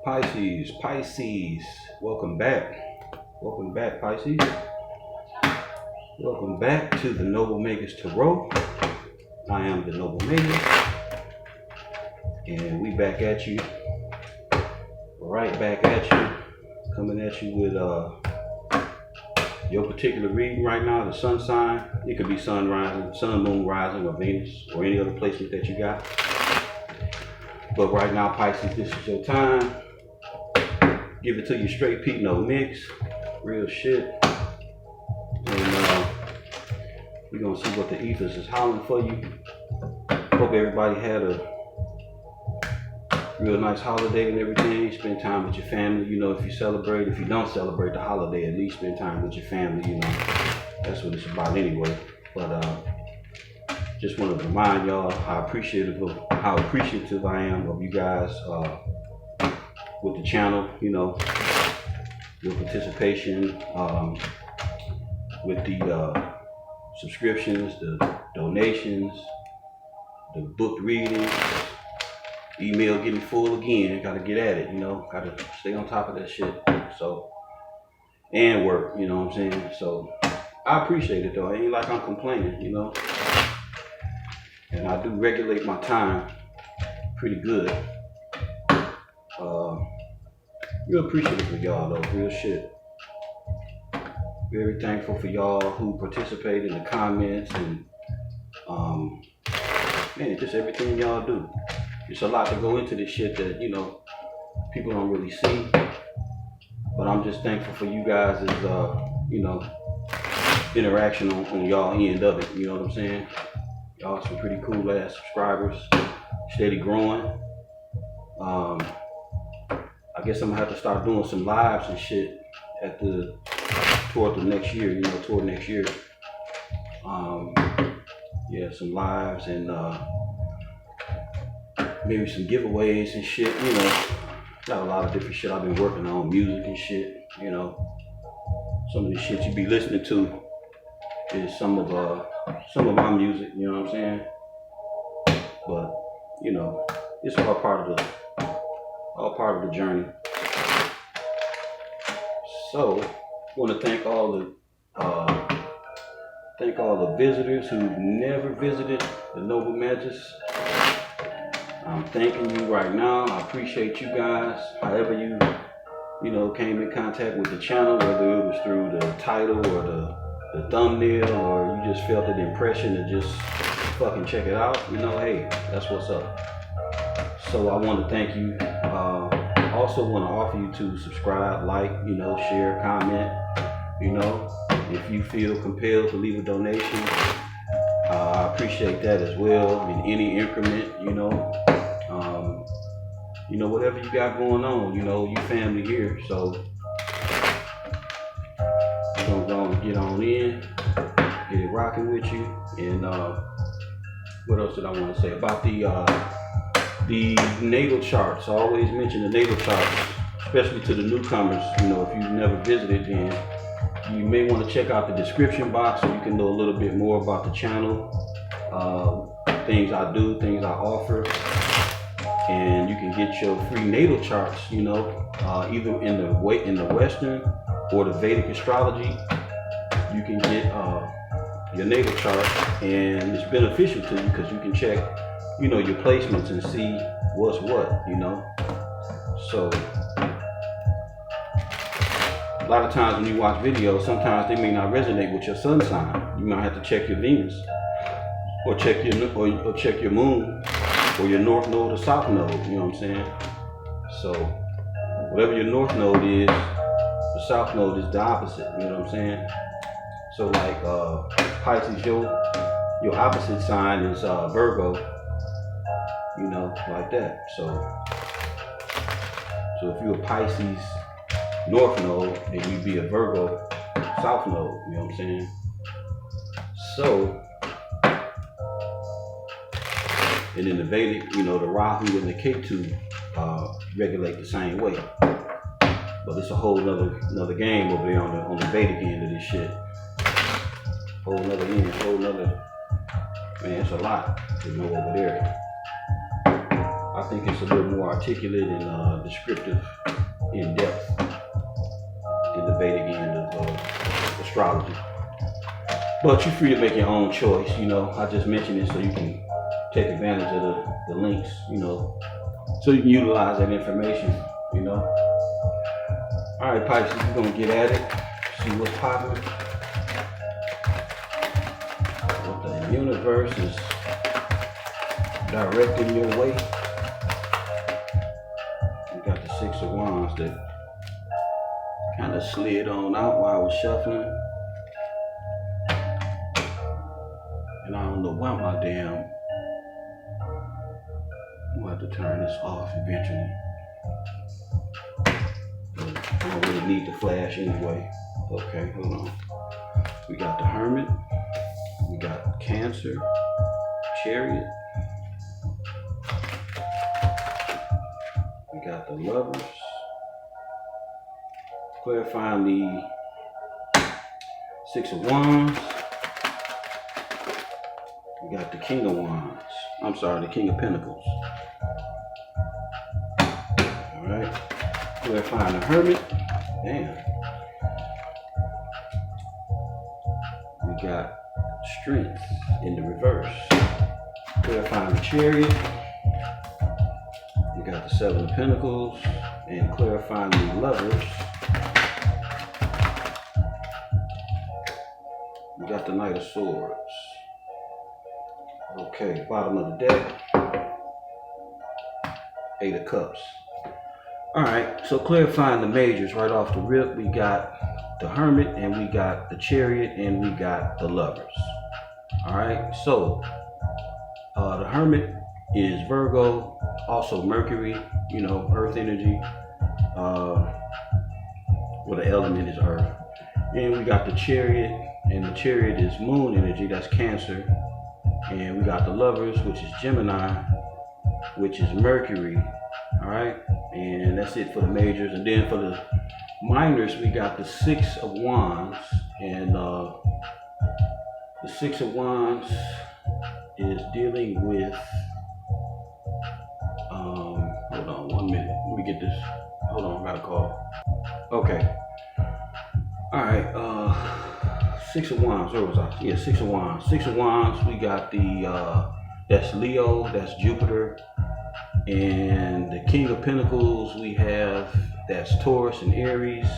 Pisces, welcome back, Pisces. Welcome back to the Noble Magus Tarot. I am the Noble Magus, and we back at you, right back at you, coming at you with your particular reading right now, the sun sign. It could be sun rising, sun, moon rising, or Venus, or any other placement that you got. But right now, Pisces, this is your time. Give it to you straight, Pete, no mix, real shit. And we're gonna see what the ethers is howling for you. Hope everybody had a real nice holiday and everything. Spend time with your family. You know, if you celebrate, if you don't celebrate the holiday, at least spend time with your family. You know, that's what it's about anyway. But just want to remind y'all how appreciative I am of you guys with the channel. You know, your participation, with the subscriptions, the donations, the book readings, email getting full again. Gotta get at it, you know, gotta stay on top of that shit. So, and work, you know what I'm saying? So I appreciate it though. It ain't like I'm complaining, you know. And I do regulate my time pretty good. Real appreciative of y'all though, real shit. Very thankful for y'all who participate in the comments and man, just everything y'all do. It's a lot to go into this shit that, you know, people don't really see. But I'm just thankful for you guys' you know, interaction on y'all end of it, you know what I'm saying? Y'all some pretty cool ass subscribers, steady growing. I guess I'm gonna have to start doing some lives and shit at toward next year. Yeah, some lives and maybe some giveaways and shit. You know, got a lot of different shit I've been working on, music and shit. You know, some of the shit you be listening to is some of my music. You know what I'm saying? But you know, it's all part of the journey. So, want to thank all the visitors who've never visited the Noble Magus. I'm thanking you right now. I appreciate you guys. However you know, came in contact with the channel, whether it was through the title or the thumbnail, or you just felt an impression to just fucking check it out. You know, hey, that's what's up. So I want to thank you. Also want to offer you to subscribe, like, you know, share, comment. You know, if you feel compelled to leave a donation, I appreciate that as well. In any increment, you know. You know, whatever you got going on, you know, you family here. So we're gonna get on in, get it rocking with you. And what else did I want to say about the natal charts? I always mention the natal charts, especially to the newcomers. You know, if you've never visited, then you may want to check out the description box so you can know a little bit more about the channel, things I do, things I offer, and you can get your free natal charts. You know, either in the Western or the Vedic astrology. You can get your natal chart, and it's beneficial to you because you can check, you know, your placements and see what's what, you know. So a lot of times when you watch videos, sometimes they may not resonate with your sun sign. You might have to check your Venus, or check your moon, or your north node or south node. You know what I'm saying? So whatever your north node is, the south node is the opposite. You know what I'm saying? So like Pisces, your opposite sign is Virgo. You know, like that. So if you're a Pisces north node, then you'd be a Virgo south node. You know what I'm saying? So, and in the Vedic, you know, the Rahu and the Ketu regulate the same way. But it's a whole another game over there on the Vedic end of this shit. Man, it's a lot to know over there. I think it's a little more articulate and descriptive, in depth in the Vedic end of astrology. But you're free to make your own choice, you know. I just mentioned it so you can take advantage of the links, you know, so you can utilize that information, you know. All right, Pisces, we're gonna get at it, see what's popping, what the universe is directing your way. We got the Six of Wands that kind of slid on out while I was shuffling. And I don't know why I'm gonna have to turn this off eventually. But I don't really need the flash anyway. Okay, hold on. We got the Hermit, we got Cancer, Chariot, we got the Lovers, clarifying the Six of Wands. We got the King of Wands. I'm sorry, the King of Pentacles. Alright. Clarifying the Hermit. Damn. We got Strength in the reverse. Clarifying the Chariot. We got the Seven of Pentacles. And clarifying the Lovers. We got the Knight of Swords. Okay, bottom of the deck, Eight of Cups. Alright, so clarifying the majors right off the rip, we got the Hermit, and we got the Chariot, and we got the Lovers. Alright, so the Hermit is Virgo, also Mercury, you know, Earth energy. Well, the element is Earth. And we got the Chariot, and the Chariot is Moon energy, that's Cancer. And we got the Lovers, which is Gemini, which is Mercury. All right, and that's it for the majors. And then for the minors, we got the Six of Wands, and the Six of Wands is dealing with. Hold on 1 minute. Let me get this. Hold on, I got a call. Okay. All right. Six of Wands, where was I? Yeah, Six of Wands. Six of Wands, we got the, that's Leo, that's Jupiter. And the King of Pentacles, we have, that's Taurus and Aries.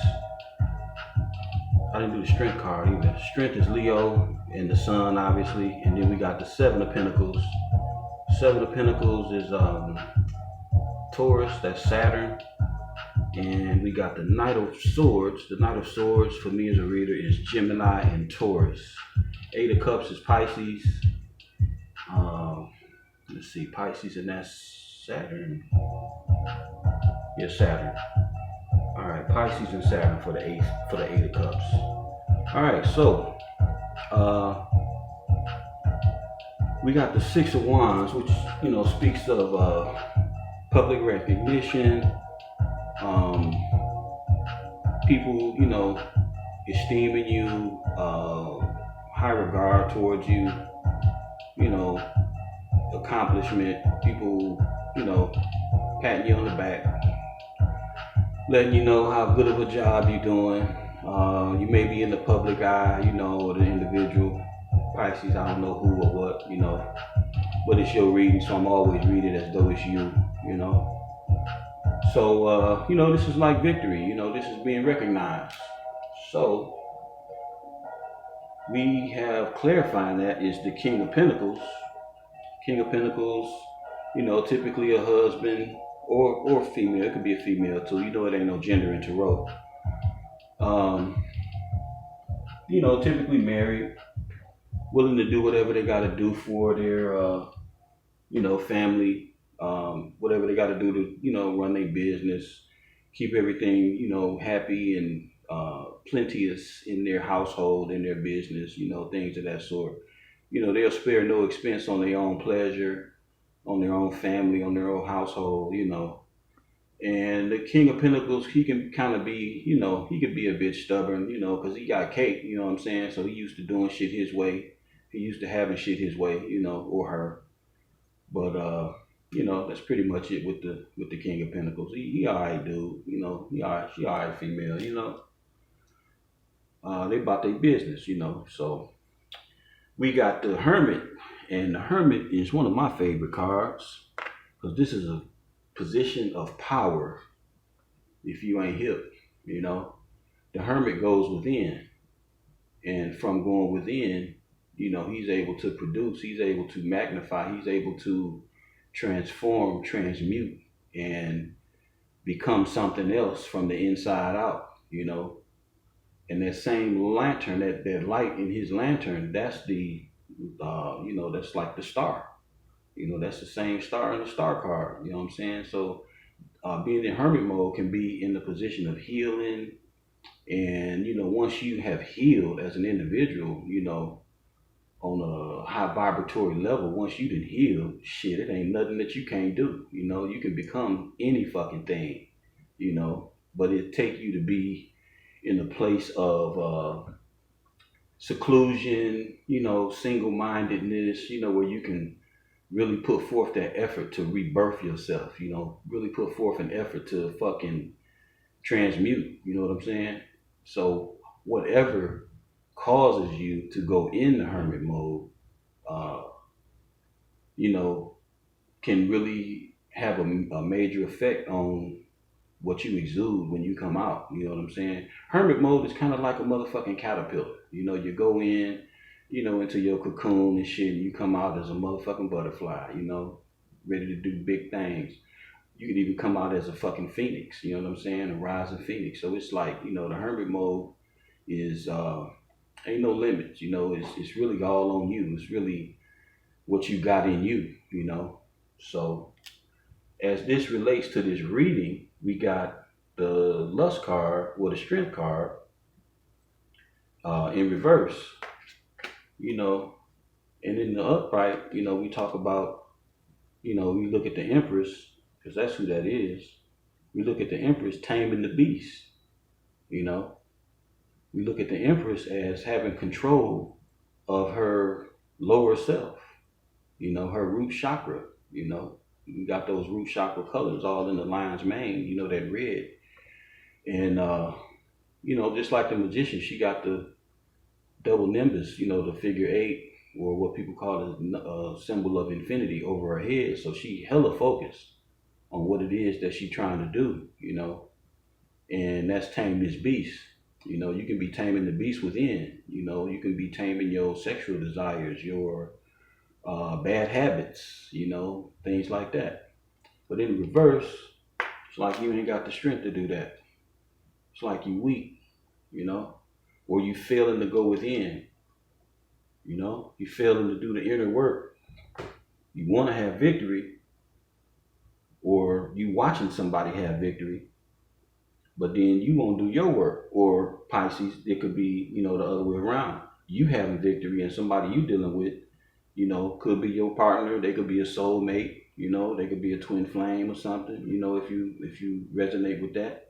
I didn't do the Strength card either. Strength is Leo and the Sun, obviously. And then we got the Seven of Pentacles. Seven of Pentacles is Taurus, that's Saturn. And we got the Knight of Swords. The Knight of Swords, for me as a reader, is Gemini and Taurus. Eight of Cups is Pisces. Let's see, Pisces, and that's Saturn. Yeah, Saturn. All right, Pisces and Saturn for the Eight of Cups. All right, so we got the Six of Wands, which, you know, speaks of public recognition. People, you know, esteeming you, high regard towards you, you know, accomplishment, people, you know, patting you on the back, letting you know how good of a job you're doing. You may be in the public eye, you know, or the individual. Pisces, I don't know who or what, you know, but it's your reading, so I'm always reading it as though it's you, you know. So, you know, this is like victory, you know, this is being recognized. So, we have clarifying that is the King of Pentacles. King of Pentacles, you know, typically a husband or female, it could be a female too, you know, it ain't no gender in tarot. You know, typically married, willing to do whatever they got to do for their, you know, family. Whatever they got to do to, you know, run their business, keep everything, you know, happy and plenteous in their household, in their business, you know, things of that sort. You know, they'll spare no expense on their own pleasure, on their own family, on their own household, you know. And the King of Pentacles, he can kind of be, you know, he could be a bit stubborn, you know, because he got cake, you know what I'm saying? So he used to doing shit his way. He used to having shit his way, you know, or her. But, you know, that's pretty much it with the King of Pentacles. He alright, dude. You know, she alright female. You know, they about their business. You know, so we got the Hermit, and the Hermit is one of my favorite cards because this is a position of power. If you ain't hip, you know, the Hermit goes within, and from going within, you know, he's able to produce, he's able to magnify, he's able to transform, transmute, and become something else from the inside out, you know. And that same lantern, that light in his lantern, that's the, you know, that's like the star. You know, that's the same star in the star card, you know what I'm saying? So being in hermit mode can be in the position of healing. And, you know, once you have healed as an individual, you know, on a high vibratory level, once you done healed, shit, it ain't nothing that you can't do. You know, you can become any fucking thing, you know, but it take you to be in a place of seclusion, you know, single-mindedness, you know, where you can really put forth that effort to rebirth yourself, you know, really put forth an effort to fucking transmute, you know what I'm saying? So whatever causes you to go in the hermit mode, you know, can really have a major effect on what you exude when you come out, you know what I'm saying? Hermit mode is kind of like a motherfucking caterpillar. You know, you go in, you know, into your cocoon and shit, and you come out as a motherfucking butterfly, you know, ready to do big things. You could even come out as a fucking phoenix, you know what I'm saying? A rising phoenix. So it's like, you know, the hermit mode is, ain't no limits, you know, it's really all on you. It's really what you got in you, you know. So as this relates to this reading, we got the lust card, or the strength card, in reverse, you know. And in the upright, you know, we talk about, you know, we look at the Empress, because that's who that is. We look at the Empress taming the beast, you know. We look at the Empress as having control of her lower self, you know, her root chakra, you know. You got those root chakra colors all in the lion's mane, you know, that red. And, you know, just like the magician, she got the double nimbus, you know, the figure 8, or what people call a symbol of infinity over her head. So she hella focused on what it is that she's trying to do, you know. And that's tame this beast. You know, you can be taming the beast within, you know. You can be taming your sexual desires, your bad habits, you know, things like that. But in reverse, it's like you ain't got the strength to do that. It's like you weak, you know, or you failing to go within, you know, you failing to do the inner work. You want to have victory, or you watching somebody have victory, but then you won't do your work. Or Pisces, it could be, you know, the other way around. You having victory and somebody you dealing with, you know, could be your partner. They could be a soulmate, you know, they could be a twin flame or something, you know, if you resonate with that.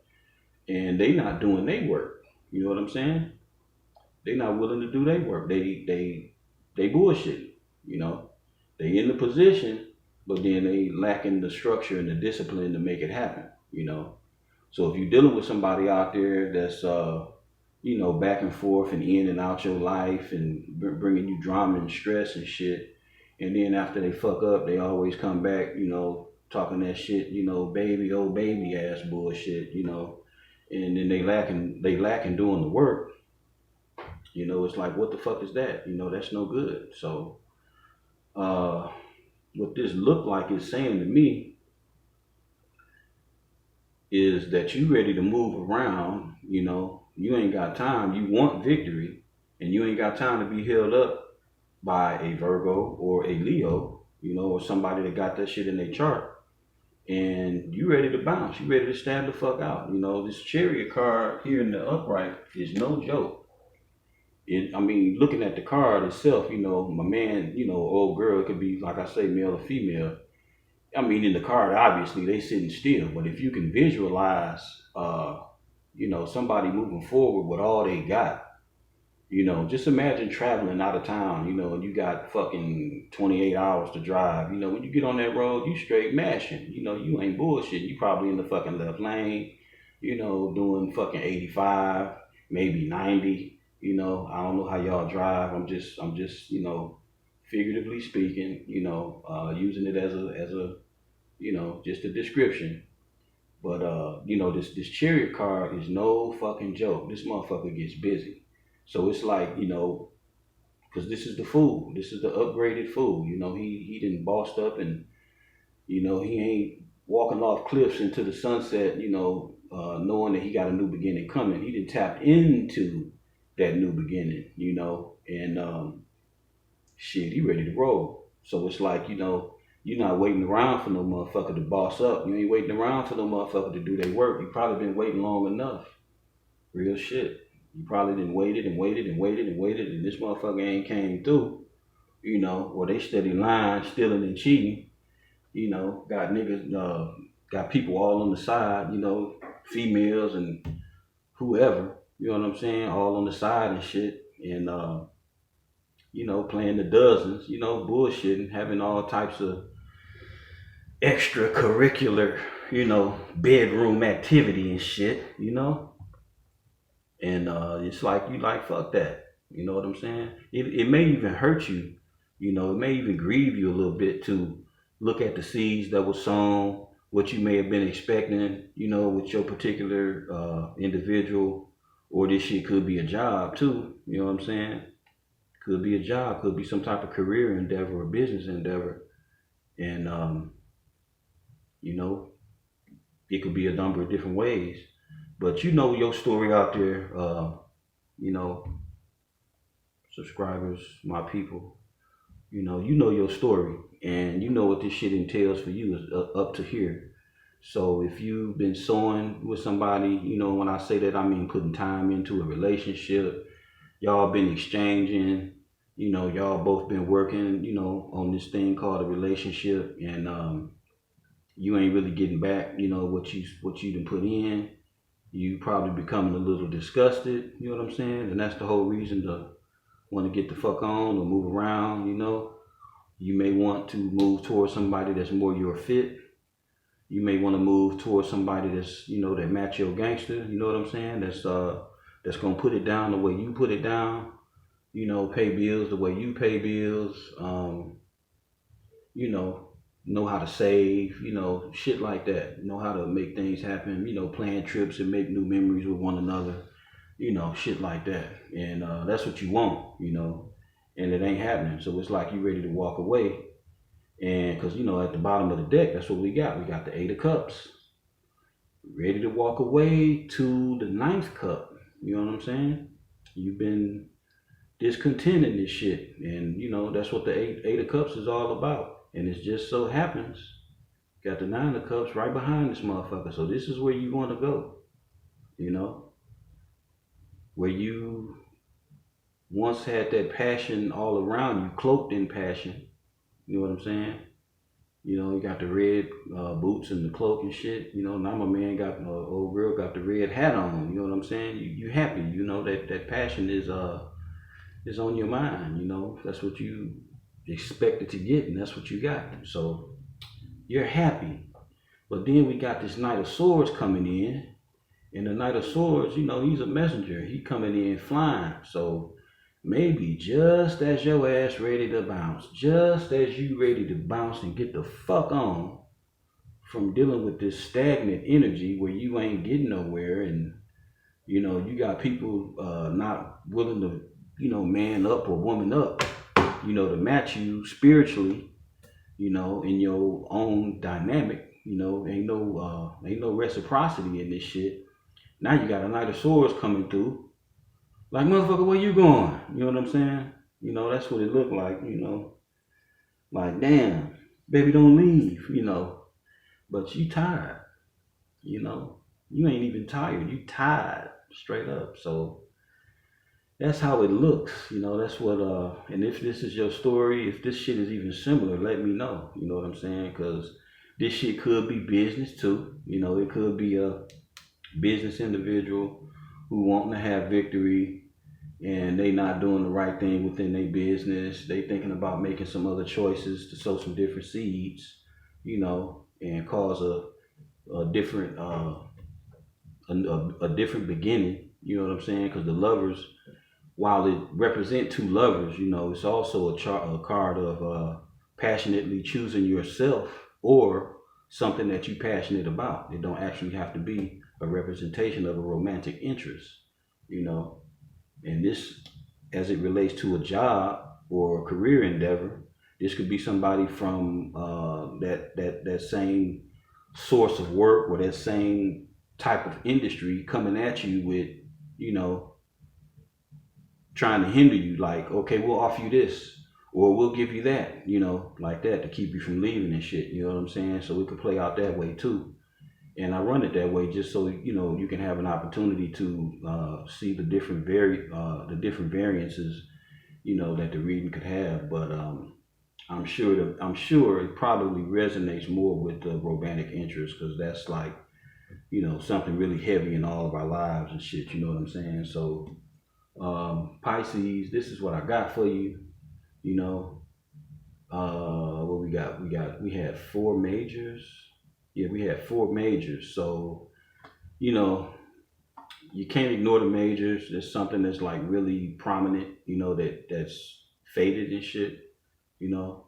And they not doing their work. You know what I'm saying? They not willing to do their work. They bullshit, you know. They in the position, but then they lacking the structure and the discipline to make it happen, you know. So if you're dealing with somebody out there that's, you know, back and forth and in and out your life and bringing you drama and stress and shit, and then after they fuck up, they always come back, you know, talking that shit, you know, baby, oh baby ass bullshit, you know, and then they lacking doing the work, you know. It's like, what the fuck is that? You know, that's no good. So what this look like is saying to me is that you ready to move around, you know. You ain't got time. You want victory, and you ain't got time to be held up by a Virgo or a Leo, you know, or somebody that got that shit in their chart. And you ready to bounce. You ready to stab the fuck out. You know, this Chariot card here in the upright is no joke. I mean, looking at the card itself, you know, my man, you know, old girl, it could be, like I say, male or female. I mean, in the card, obviously, they sitting still. But if you can visualize, you know, somebody moving forward with all they got, You know, just imagine traveling out of town, you know, and you got fucking 28 hours to drive. You know, when you get on that road, you straight mashing. You know, you ain't bullshit. You probably in the fucking left lane, you know, doing fucking 85, maybe 90. You know, I don't know how y'all drive. I'm just, you know, figuratively speaking, you know, using it as a, you know, just a description. But you know, this chariot card is no fucking joke. This motherfucker gets busy. So it's like, you know, because this is the fool. This is the upgraded fool. You know, he didn't bossed up, and you know, he ain't walking off cliffs into the sunset, you know, knowing that he got a new beginning coming. He didn't tap into that new beginning, you know, and shit, he ready to roll. So it's like, you know, you're not waiting around for no motherfucker to boss up. You ain't waiting around for no motherfucker to do their work. You probably been waiting long enough. Real shit. You probably done waited and waited and waited and waited, and this motherfucker ain't came through. You know, or they steady lying, stealing, and cheating. You know, got niggas, got people all on the side. You know, females and whoever. You know what I'm saying? All on the side and shit, and you know, playing the dozens. You know, bullshitting, having all types of extracurricular, you know, bedroom activity and shit. You know. And it's like, you like, fuck that. You know what I'm saying? It may even hurt you. You know, it may even grieve you a little bit to look at the seeds that were sown, what you may have been expecting, you know, with your particular individual, or this shit could be a job too. You know what I'm saying? Could be a job, could be some type of career endeavor or business endeavor. And, you know, it could be a number of different ways. But you know your story out there, you know, subscribers, my people, you know your story, and you know what this shit entails for you is up to here. So if you've been sowing with somebody, you know, when I say that, I mean putting time into a relationship, y'all been exchanging, you know, y'all both been working, you know, on this thing called a relationship, and you ain't really getting back, you know, what you done put in. You probably becoming a little disgusted, you know what I'm saying? And that's the whole reason to want to get the fuck on or move around, you know. You may want to move towards somebody that's more your fit. You may want to move towards somebody that's, you know, that match your gangster, you know what I'm saying? That's gonna put it down the way you put it down, you know, pay bills the way you pay bills, you know how to save, you know, shit like that. Know how to make things happen, you know, plan trips and make new memories with one another, you know, shit like that. And that's what you want, you know, and it ain't happening. So it's like you ready to walk away. And because, you know, at the bottom of the deck, that's what we got. We got the 8 of Cups. Ready to walk away to the 9th cup. You know what I'm saying? You've been discontent in this shit. And, you know, that's what the eight of Cups is all about. And it just so happens, got the 9 of Cups right behind this motherfucker. So this is where you want to go, you know? Where you once had that passion all around you, cloaked in passion. You know what I'm saying? You know, you got the red boots and the cloak and shit. You know, now my man got, old girl got the red hat on. You know what I'm saying? You happy. You know, that passion is on your mind. You know, that's what you expected to get, and that's what you got. So you're happy. But then we got this Knight of Swords coming in, and the Knight of Swords, you know, he's a messenger. He coming in flying. So maybe just as your ass ready to bounce, just as you ready to bounce and get the fuck on from dealing with this stagnant energy where you ain't getting nowhere, and you know, you got people not willing to, you know, man up or woman up, you know, to match you spiritually, you know, in your own dynamic. You know, ain't no reciprocity in this shit. Now you got a Knight of Swords coming through. Like, motherfucker, where you going? You know what I'm saying? You know, that's what it looked like, you know. Like, damn, baby, don't leave, you know. But you tired, you know. You ain't even tired. You tired, straight up. So that's how it looks, you know. That's what, and if this is your story, if this shit is even similar, let me know, you know what I'm saying? Because this shit could be business too, you know. It could be a business individual who wanting to have victory, and they not doing the right thing within their business. They thinking about making some other choices to sow some different seeds, you know, and cause a different a different beginning. You know what I'm saying? Because the lovers, while it represent two lovers, you know, it's also a card of passionately choosing yourself or something that you're passionate about. It don't actually have to be a representation of a romantic interest, you know. And this, as it relates to a job or a career endeavor, this could be somebody from that same source of work or that same type of industry coming at you with, you know, trying to hinder you, like, okay, we'll offer you this or we'll give you that, you know, like that, to keep you from leaving and shit, you know what I'm saying? So it could play out that way too. And I run it that way just so, you know, you can have an opportunity to see the different variances, you know, that the reading could have. But I'm sure it probably resonates more with the romantic interest, because that's like, you know, something really heavy in all of our lives and shit, you know what I'm saying? So Pisces, this is what I got for you. You know, what we got? We had 4 majors. Yeah, we had 4 majors. So, you know, you can't ignore the majors. There's something that's like really prominent, you know, that's faded and shit, you know.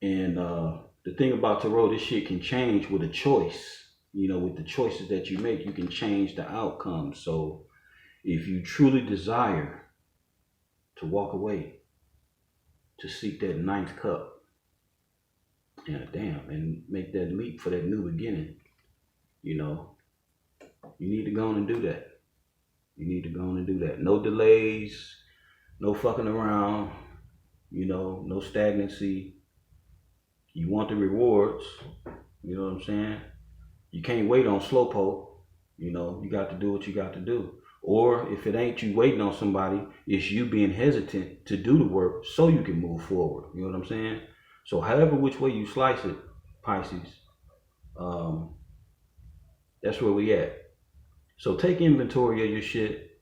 And the thing about tarot, this shit can change with a choice. You know, with the choices that you make, you can change the outcome. So if you truly desire to walk away, to seek that 9th cup, and make that leap for that new beginning, you know, you need to go on and do that. You need to go on and do that. No delays, no fucking around, you know, no stagnancy. You want the rewards, you know what I'm saying? You can't wait on slowpoke, you know, you got to do what you got to do. Or if it ain't you waiting on somebody, it's you being hesitant to do the work so you can move forward. You know what I'm saying? So however which way you slice it, Pisces, that's where we at. So take inventory of your shit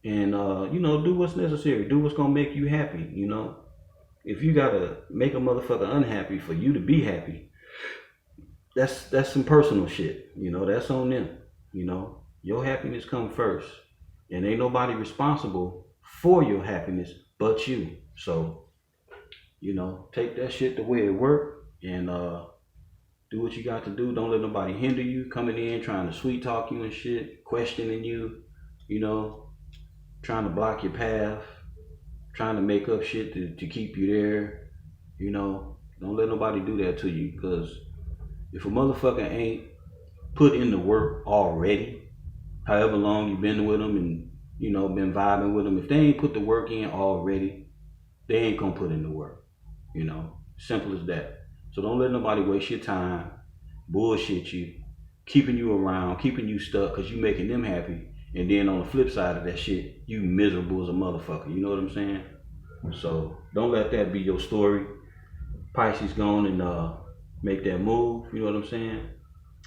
and, you know, do what's necessary. Do what's going to make you happy, you know. If you got to make a motherfucker unhappy for you to be happy, that's some personal shit, you know. That's on them, you know. Your happiness comes first. And ain't nobody responsible for your happiness but you. So, you know, take that shit the way it work and do what you got to do. Don't let nobody hinder you coming in, trying to sweet talk you and shit, questioning you, you know, trying to block your path, trying to make up shit to keep you there, you know. Don't let nobody do that to you, because if a motherfucker ain't put in the work already, however long you've been with them and, you know, been vibing with them, if they ain't put the work in already, they ain't gonna put in the work, you know. Simple as that. So don't let nobody waste your time, bullshit you, keeping you around, keeping you stuck because you making them happy. And then on the flip side of that shit, you miserable as a motherfucker. You know what I'm saying? So don't let that be your story. Pisces, go on and make that move. You know what I'm saying?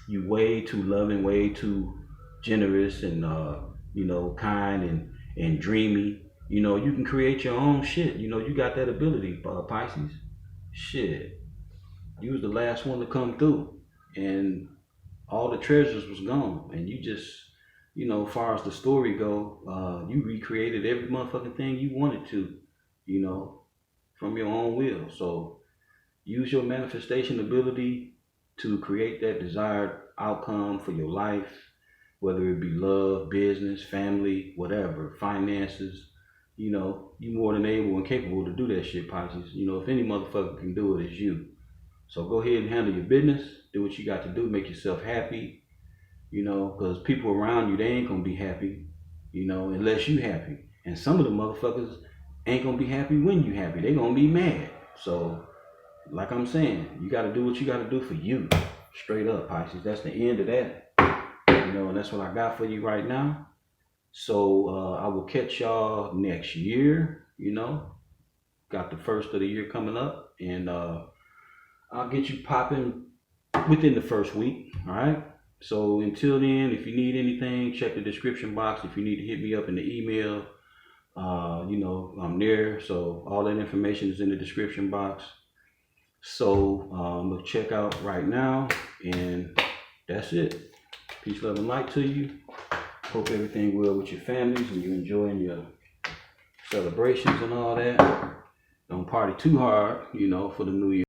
You way too loving, way too generous and you know, kind and dreamy. You know, you can create your own shit. You know, you got that ability, Pisces. Shit, you was the last one to come through, and all the treasures was gone, and you just, you know, as far as the story go, you recreated every motherfucking thing you wanted to, you know, from your own will. So use your manifestation ability to create that desired outcome for your life, whether it be love, business, family, whatever, finances. You know, you more than able and capable to do that shit, Pisces. You know, if any motherfucker can do it, it's you. So go ahead and handle your business, do what you got to do, make yourself happy, you know, because people around you, they ain't gonna be happy, you know, unless you happy. And some of the motherfuckers ain't gonna be happy when you happy. They gonna be mad. So, like I'm saying, you gotta do what you gotta do for you. Straight up, Pisces. That's the end of that. You know, and that's what I got for you right now. So I will catch y'all next year, you know. Got the first of the year coming up, and I'll get you popping within the first week, all right? So until then, if you need anything, check the description box. If you need to hit me up in the email, You know, I'm there, so all that information is in the description box. So look, check out right now, and that's it. Peace, love, and light to you. Hope everything well with your families and you enjoying your celebrations and all that. Don't party too hard, you know, for the new year.